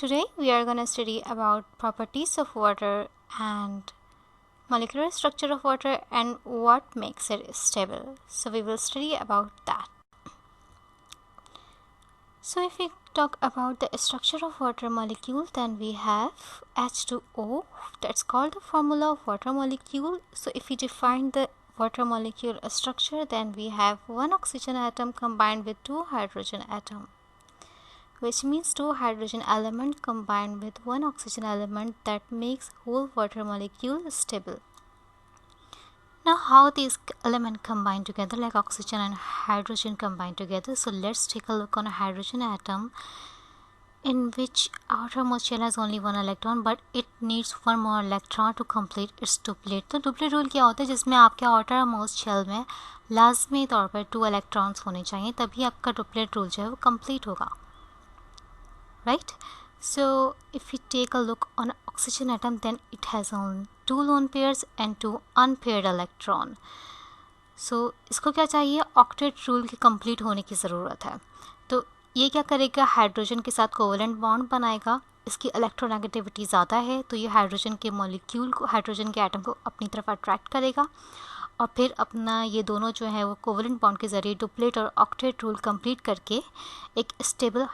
Today we are going to study about properties of water and molecular structure of water and what makes it stable. So we will study about that. So if we talk about the structure of water molecule, then we have H2O. That's called the formula of water molecule. So if we define the water molecule structure, then we have one oxygen atom combined with two hydrogen atom, which means two hydrogen element combined with one oxygen element that makes whole water molecule stable. Now how these elements combine together, like oxygen and hydrogen combine together. So let's take a look on a hydrogen atom in which outermost shell has only one electron, but it needs one more electron to complete its duplet. तो duplet rule क्या होता है, जिसमें आपके outer most shell में लाजमी तौर पर 2 इलेक्ट्रॉन्स होने चाहिए, तभी आपका डुप्लेट रूल जो है वो कंप्लीट होगा. Right? So if we take a look on oxygen atom, then it has only 2 lone pairs and 2 unpaired electron. So इसको क्या चाहिए, ऑक्टेट रूल के कंप्लीट होने की ज़रूरत है. तो ये क्या करेगा, हाइड्रोजन के साथ कोवेलेंट बॉन्ड बनाएगा. इसकी इलेक्ट्रोनेगेटिविटी ज़्यादा है, तो ये हाइड्रोजन के मॉलिक्यूल को, हाइड्रोजन के एटम को अपनी तरफ अट्रैक्ट करेगा और फिर अपना ये दोनों जो है वो कोवेलेंट बॉन्ड के ज़रिए डुप्लेट और ऑक्टेट रूल कंप्लीट करके एक stable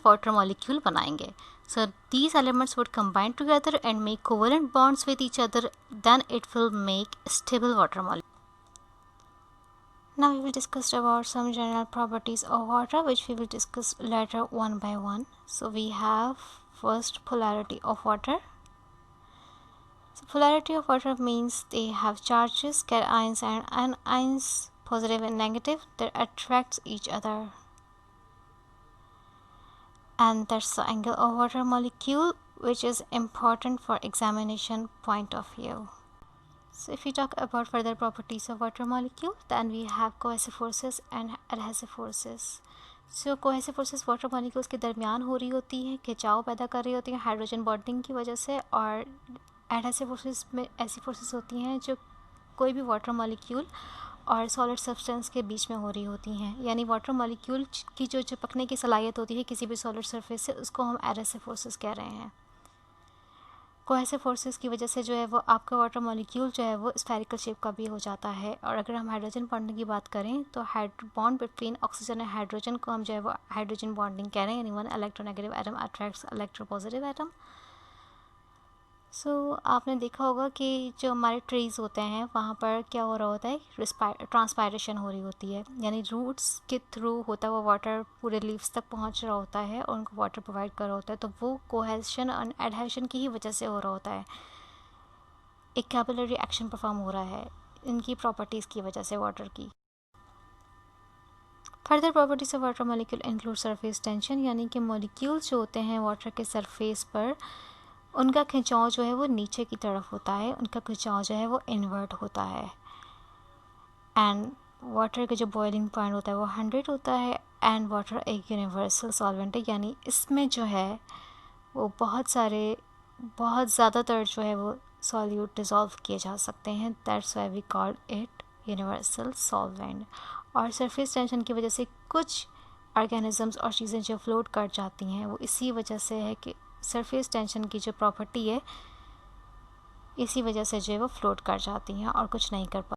water molecule बनाएंगे. So these elements would combine together and make covalent bonds with each other, then it will make stable water molecule. Now we will discuss about some general properties of water, which we will discuss later one by one. So we have first polarity of water. So polarity of water means they have charges, cations and anions, positive and negative, that attracts each other. And that's the angle of water molecule, which is important for examination point of view. So if we talk about further properties of water molecule, then we have cohesive forces and adhesive forces. So cohesive forces water molecules के दरमियान हो रही होती हैं, खिंचाव पैदा कर रही होती हैं हाइड्रोजन बॉन्डिंग की वजह से, और एडहेसिव फोर्सेस में ऐसी फोर्सेस होती हैं जो कोई भी वाटर मॉलिक्यूल और सॉलिड सब्सटेंस के बीच में हो रही होती हैं. यानी वाटर मॉलिक्यूल की जो चिपकने की सलाहियत होती है किसी भी सॉलिड सरफेस से, उसको हम एडहेसिव फोर्सेस कह रहे हैं. कोहेसिव फोर्सेस की वजह से जो है वो आपका वाटर मॉलिक्यूल जो है वो स्फेरिकल शेप का भी हो जाता है. और अगर हम हाइड्रोजन बॉन्डिंग की बात करें तो bond between oxygen and hydrogen को हम जो है वो हाइड्रोजन बॉन्डिंग कह रहे हैं. यानी one electronegative atom attracts electropositive atom. So आपने देखा होगा कि जो हमारे ट्रीज़ होते हैं वहाँ पर क्या हो रहा होता है, ट्रांसपायरेशन हो रही होती है. यानी रूट्स के थ्रू होता है वो वाटर पूरे लीव्स तक पहुँच रहा होता है और उनको वाटर प्रोवाइड कर रहा होता है. तो वो कोहेशन और एडहेशन की ही वजह से हो रहा होता है. एक कैपिलरी एक्शन परफॉर्म हो रहा है इनकी प्रॉपर्टीज़ की वजह से वाटर की. Further properties of water molecule include surface tension, यानी कि मॉलिक्यूल्स जो होते हैं वाटर के सरफेस पर, उनका खिंचाव जो है वो नीचे की तरफ होता है, उनका खिंचाव जो है वो इन्वर्ट होता है. एंड वाटर का जो बॉइलिंग पॉइंट होता है वो 100 होता है. एंड वाटर एक यूनिवर्सल सॉल्वेंट है, यानी इसमें जो है वो बहुत ज़्यादातर जो है वो सॉल्यूट डिज़ोल्व किए जा सकते हैं. That's why we call it universal solvent. और सरफेस टेंशन की वजह से कुछ ऑर्गेनिजम्स और चीज़ें जो फ्लोट कर जाती हैं वो इसी वजह से है कि सरफेस टेंशन की जो प्रॉपर्टी है इसी वजह से जो है वो फ्लोट कर जाती हैं और कुछ नहीं कर पाती.